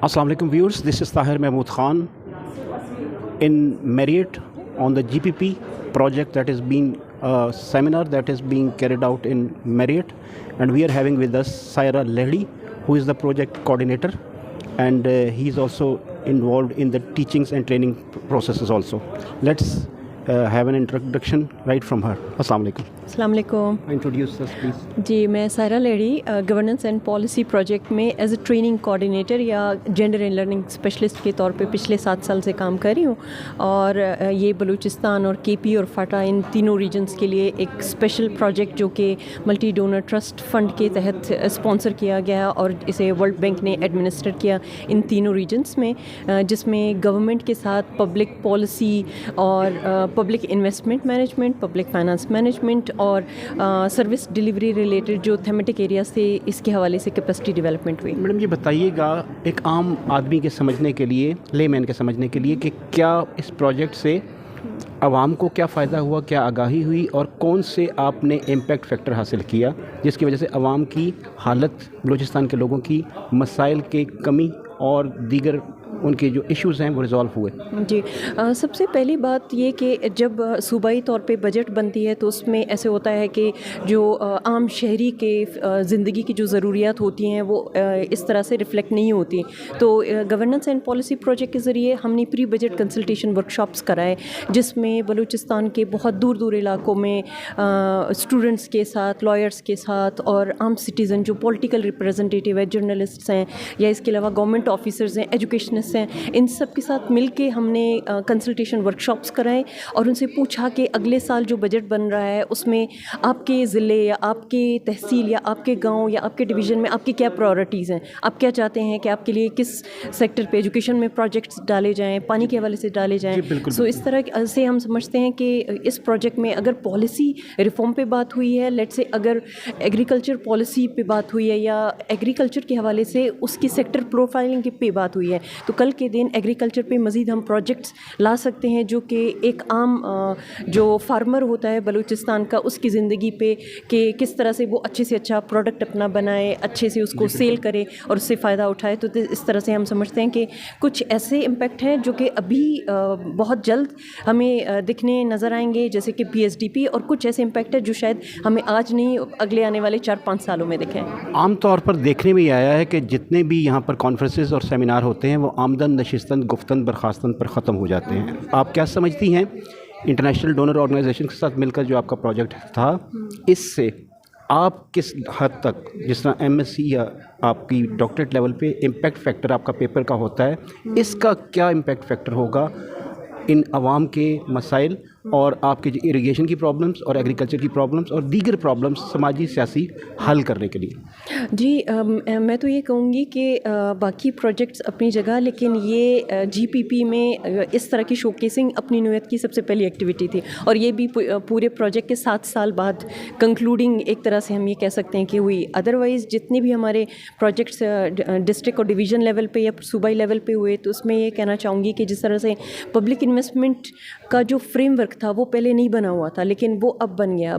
Assalamu alaikum viewers, this is Tahir Mahmood Khan in Marriott on the GPP project that is being a seminar that is being carried out in Marriott, and we are having with us Saira Lehdi, who is the project coordinator, and he is also involved in the teachings and training processes also. Let's have an introduction right from her. Assalamu alaikum. अस्सलाम वालेकुम। Introduce us please. जी, मैं Saira lady governance and policy project में as a training coordinator या gender and learning specialist के तौर पे पिछले 7 साल से काम कर रही हूँ, और ये बलूचिस्तान और केपी और फाटा इन तीनों रीजन्स के लिए एक स्पेशल प्रोजेक्ट जो कि मल्टी डोनर ट्रस्ट फंड के तहत स्पॉन्सर किया गया और इसे वर्ल्ड बैंक ने एडमिनिस्टर किया इन तीनों रीजन्स में, जिसमें गवर्नमेंट के साथ पब्लिक पॉलिसी और public investment management, public finance management और सर्विस डिलीवरी रिलेटेड जो थेमेटिक एरियाज थे, इसके हवाले से कैपेसिटी डेवलपमेंट हुई। मैडम ये बताइएगा एक आम आदमी के समझने के लिए, लेमैन के समझने के लिए, कि क्या इस प्रोजेक्ट से आवाम को क्या फ़ायदा हुआ, क्या आगाही हुई, और कौन से आपने इम्पैक्ट फैक्टर हासिल किया जिसकी वजह से आवाम की हालत, बलूचिस्तान के लोगों की मसाइल के कमी और दीगर उनके जो इश्यूज़ हैं वो रिज़ॉल्व हुए? जी, सबसे पहली बात ये कि जब सूबाई तौर पे बजट बनती है तो उसमें ऐसे होता है कि जो आम शहरी के ज़िंदगी की जो ज़रूरियात होती हैं वो इस तरह से रिफ़्लेक्ट नहीं होती। तो गवर्नेंस एंड पॉलिसी प्रोजेक्ट के ज़रिए हमने प्री बजट कंसल्टेशन वर्कशॉप्स कराए, जिसमें बलूचिस्तान के बहुत दूर दूर इलाकों में स्टूडेंट्स के साथ, लॉयर्स के साथ और आम सिटीज़न जो पॉलिटिकल रिप्रेजेंटेटिव है, जर्नलिस्ट्स हैं या इसके अलावा गवर्नमेंट ऑफिसर्स हैं, एजुकेशनिस्ट हैं, इन सब के साथ मिल के हमने कंसल्टेशन वर्कशॉप्स कराए और उनसे पूछा कि अगले साल जो बजट बन रहा है उसमें आपके ज़िले या आपके तहसील या आपके गांव या आपके डिवीज़न में आपकी क्या प्रायोरिटीज़ हैं, आप क्या चाहते हैं कि आपके लिए किस सेक्टर पे एजुकेशन में प्रोजेक्ट्स डाले जाएँ, पानी के हवाले से डाले जाएँ। सो इस तरह से हम समझते हैं कि इस प्रोजेक्ट में अगर पॉलिसी रिफॉर्म पे बात हुई है, लेट्स से अगर एग्रीकल्चर पॉलिसी पे बात हुई है या एग्रीकल्चर के हवाले से उसकी सेक्टर प्रोफाइलिंग पे बात हुई है, तो कल के दिन एग्रीकल्चर पे मज़ीद हम प्रोजेक्ट्स ला सकते हैं जो कि एक आम जो फार्मर होता है बलूचिस्तान का, उसकी ज़िंदगी पे कि किस तरह से वो अच्छे से अच्छा प्रोडक्ट अपना बनाए, अच्छे से उसको सेल करे और उससे फ़ायदा उठाए। तो इस तरह से हम समझते हैं कि कुछ ऐसे इम्पेक्ट हैं जो कि अभी बहुत जल्द हमें दिखने नज़र आएंगे, जैसे कि PSDP, और कुछ ऐसे इम्पेक्ट है जो शायद हमें आज नहीं अगले आने वाले 4-5 सालों में दिखें। आम तौर पर देखने में आया है कि जितने भी यहाँ पर कॉन्फ्रेंसेस और सेमिनार होते हैं वो आमदन नशिस्तन गुफ्तन बर्खास्तन पर ख़त्म हो जाते हैं। आप क्या समझती हैं, इंटरनेशनल डोनर ऑर्गेनाइजेशन के साथ मिलकर जो आपका प्रोजेक्ट था, इससे आप किस हद तक, जिस तरह MSc या आपकी डॉक्टरेट लेवल पे इम्पैक्ट फैक्टर आपका पेपर का होता है, इसका क्या इम्पैक्ट फैक्टर होगा इन आवाम के मसाइल और आपके जो इरिगेशन की प्रॉब्लम्स और एग्रीकल्चर की प्रॉब्लम्स और दीगर प्रॉब्लम्स समाजी सियासी हल करने के लिए? जी, मैं तो ये कहूँगी कि बाकी प्रोजेक्ट्स अपनी जगह, लेकिन ये GPP में इस तरह की शोकेसिंग अपनी नौयत की सबसे पहली एक्टिविटी थी, और ये भी पूरे प्रोजेक्ट के 7 साल बाद कंक्लूडिंग एक तरह से हम ये कह सकते हैं कि हुई। अदरवाइज़ जितने भी हमारे प्रोजेक्ट्स डिस्ट्रिक्ट और डिवीज़न लेवल पे या सूबाई लेवल पे हुए, तो उसमें ये कहना चाहूँगी कि जिस तरह से पब्लिक इन्वेस्टमेंट का जो फ्रेमवर्क था वो पहले नहीं बना हुआ था, लेकिन वो अब बन गया।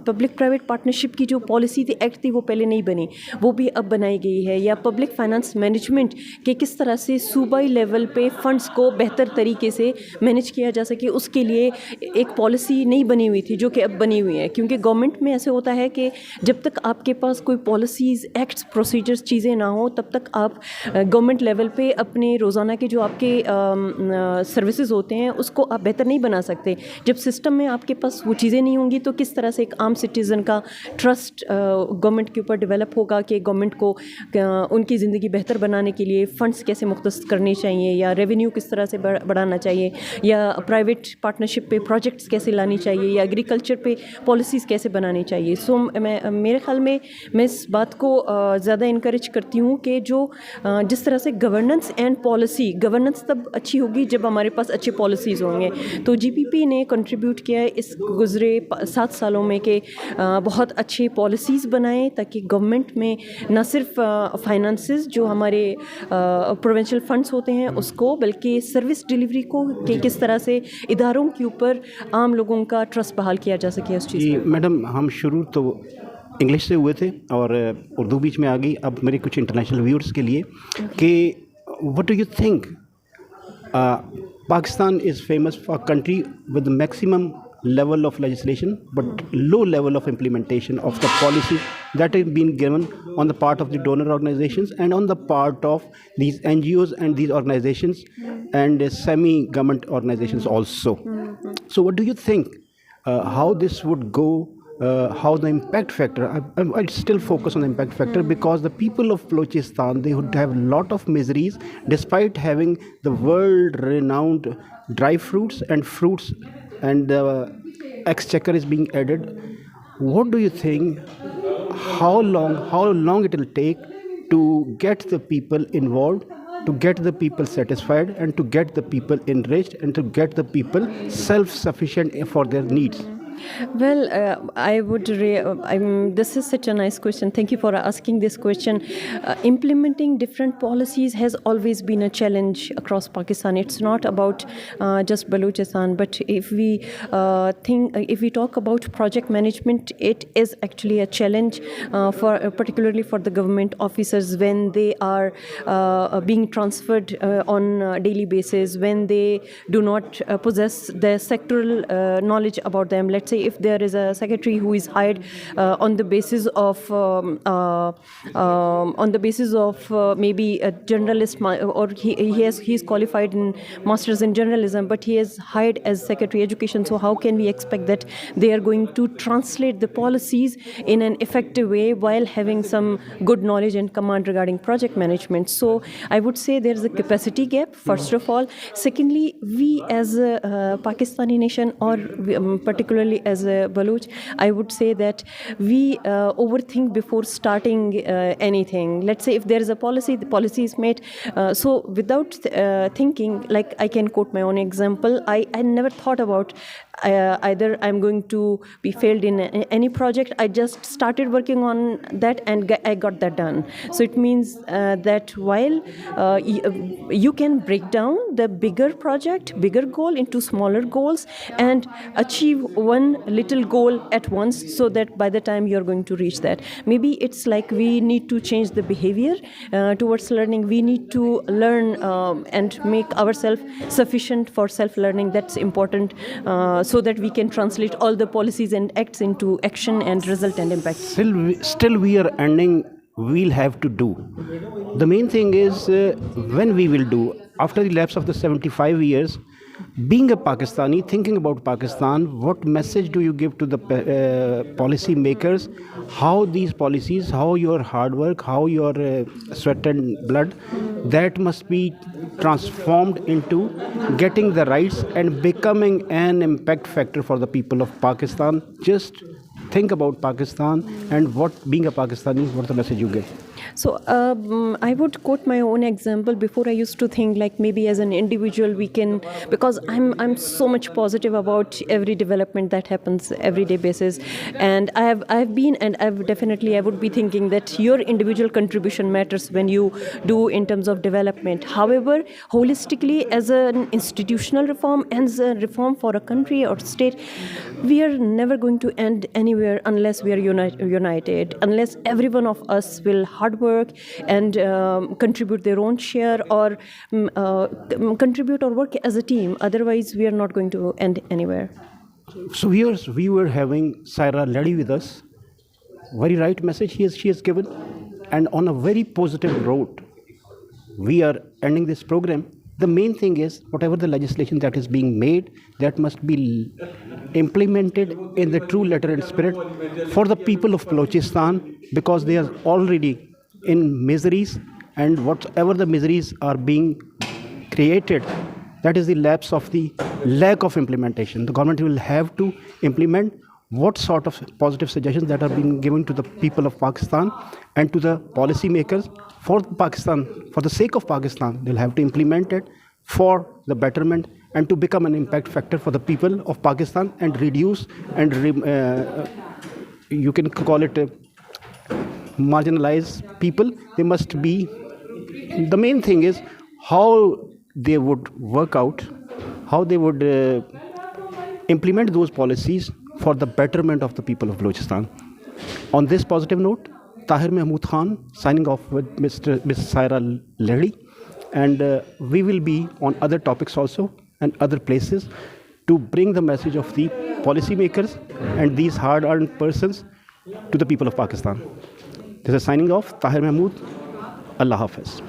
पब्लिक प्राइवेट पार्टनरशिप की जो पॉलिसी थी, एक्ट थी, वो पहले नहीं बनी, वो भी अब बनाई गई है। या पब्लिक फाइनेंस मैनेजमेंट के किस तरह से सूबाई लेवल पे फंड्स को बेहतर तरीके से मैनेज किया जा सके, उसके लिए एक पॉलिसी नहीं बनी हुई थी जो कि अब बनी हुई है। क्योंकि गवर्नमेंट में ऐसे होता है कि जब तक आपके पास कोई पॉलिसीज़, एक्ट्स, प्रोसीजर्स चीज़ें ना हो, तब तक आप गवर्नमेंट लेवल पे अपने रोज़ाना के जो आपके सर्विसेज होते हैं उसको आप बेहतर नहीं बना सकते। जब सिस्टम में आपके पास वो चीज़ें नहीं होंगी तो किस तरह से एक आम सिटीज़न का ट्रस्ट गवर्नमेंट के ऊपर डेवलप होगा कि गवर्नमेंट को उनकी ज़िंदगी बेहतर बनाने के लिए फ़ंड्स कैसे मुख्तस करने चाहिए, या रेवेन्यू किस तरह से बढ़ाना चाहिए, या प्राइवेट पार्टनरशिप पे प्रोजेक्ट्स कैसे लानी चाहिए, या एग्रीकल्चर पे पॉलिसीज़ कैसे बनानी चाहिए। सो मेरे ख्याल में मैं इस बात को ज़्यादा इनकरेज करती हूँ कि जो जिस तरह से गवर्नेंस एंड पॉलिसी, गवर्नेंस तब अच्छी होगी जब हमारे पास अच्छे पॉलिसीज़ होंगे। तो GPP ने कंट्रीब्यूट किया है इस गुज़रे 7 सालों में कि बहुत अच्छे पॉलिसीज़ बनाएं ताकि गवर्नमेंट में न सिर्फ फाइनेंसेस जो हमारे प्रोविंशियल फंड्स होते हैं उसको, बल्कि सर्विस डिलीवरी को कि किस तरह से इदारों के ऊपर आम लोगों का ट्रस्ट बहाल किया जा सके उस चीज़। मैडम, हम शुरू तो इंग्लिश से हुए थे और उर्दू बीच में आ गई। अब मेरे कुछ इंटरनेशनल व्यूअर्स के लिए कि what do you think, Pakistan is famous for a country with the maximum level of legislation but low level of implementation of the policy that is being given on the part of the donor organizations and on the part of these NGOs and these organizations and semi-government organizations also. So what do you think, how this would go, how the impact factor, I'd still focus on the impact factor because the people of Baluchistan, they would have a lot of miseries despite having the world renowned dry fruits and fruits, and the exchequer is being added. What do you think, how long it will take to get the people involved, to get the people satisfied, and to get the people enriched, and to get the people self-sufficient for their needs? Well, this is such a nice question. Thank you for asking this question. Implementing different policies has always been a challenge across Pakistan. It's not about just Baluchistan, but if we talk about project management, it is actually a challenge particularly for the government officers when they are being transferred on a daily basis, when they do not possess the sectoral knowledge about them. Let's say if there is a secretary who is hired on the basis of maybe a journalist, or he's qualified in masters in journalism, but he is hired as secretary education. So how can we expect that they are going to translate the policies in an effective way while having some good knowledge and command regarding project management? So I would say there is a capacity gap, first of all. Secondly, we as a Pakistani nation, or particularly as a Baluch, I would say that we overthink before starting anything. Let's say if there is a policy, the policy is made. So without thinking, like I can quote my own example, I never thought about either I'm going to be failed in any project. I just started working on that and I got that done. So it means that while you can break down the bigger project, bigger goal into smaller goals and achieve one little goal at once, so that by the time you're going to reach that, maybe it's like we need to change the behavior towards learning. We need to learn and make ourselves sufficient for self-learning. That's important, so that we can translate all the policies and acts into action and result and impact. Still we are ending, we'll have to do. The main thing is when we will do, after the lapse of the 75 years, being a Pakistani, thinking about Pakistan, what message do you give to the policy makers? How these policies, how your hard work, how your sweat and blood, that must be transformed into getting the rights and becoming an impact factor for the people of Pakistan. Just think about Pakistan and what being a Pakistani, what the message you give. So I would quote my own example. Before I used to think like maybe as an individual we can, because I'm so much positive about every development that happens everyday basis, and I've been, and I would be thinking that your individual contribution matters when you do in terms of development. However, holistically, as an institutional reform and as a reform for a country or state, we are never going to end anywhere unless we are united, unless every one of us will hard work and contribute their own share, or contribute or work as a team. Otherwise, we are not going to end anywhere. So viewers, we were having Saira Lady with us. Very right message she has given, and on a very positive road, we are ending this program. The main thing is whatever the legislation that is being made, that must be implemented in the true letter and spirit for the people of Baluchistan, because they are already in miseries, and whatever the miseries are being created, that is the lapse of the lack of implementation. The government will have to implement what sort of positive suggestions that are being given to the people of Pakistan and to the policy makers for Pakistan, for the sake of Pakistan. They'll have to implement it for the betterment and to become an impact factor for the people of Pakistan and reduce and you can call it marginalized people. They must be, the main thing is how they would work out, how they would implement those policies for the betterment of the people of Baluchistan. On this positive note, Tahir Mahmood Khan signing off with Ms. Saira Lehri, and we will be on other topics also and other places to bring the message of the policymakers and these hard-earned persons to the people of Pakistan. This is signing off, Tahir Mahmood. Allah Hafiz.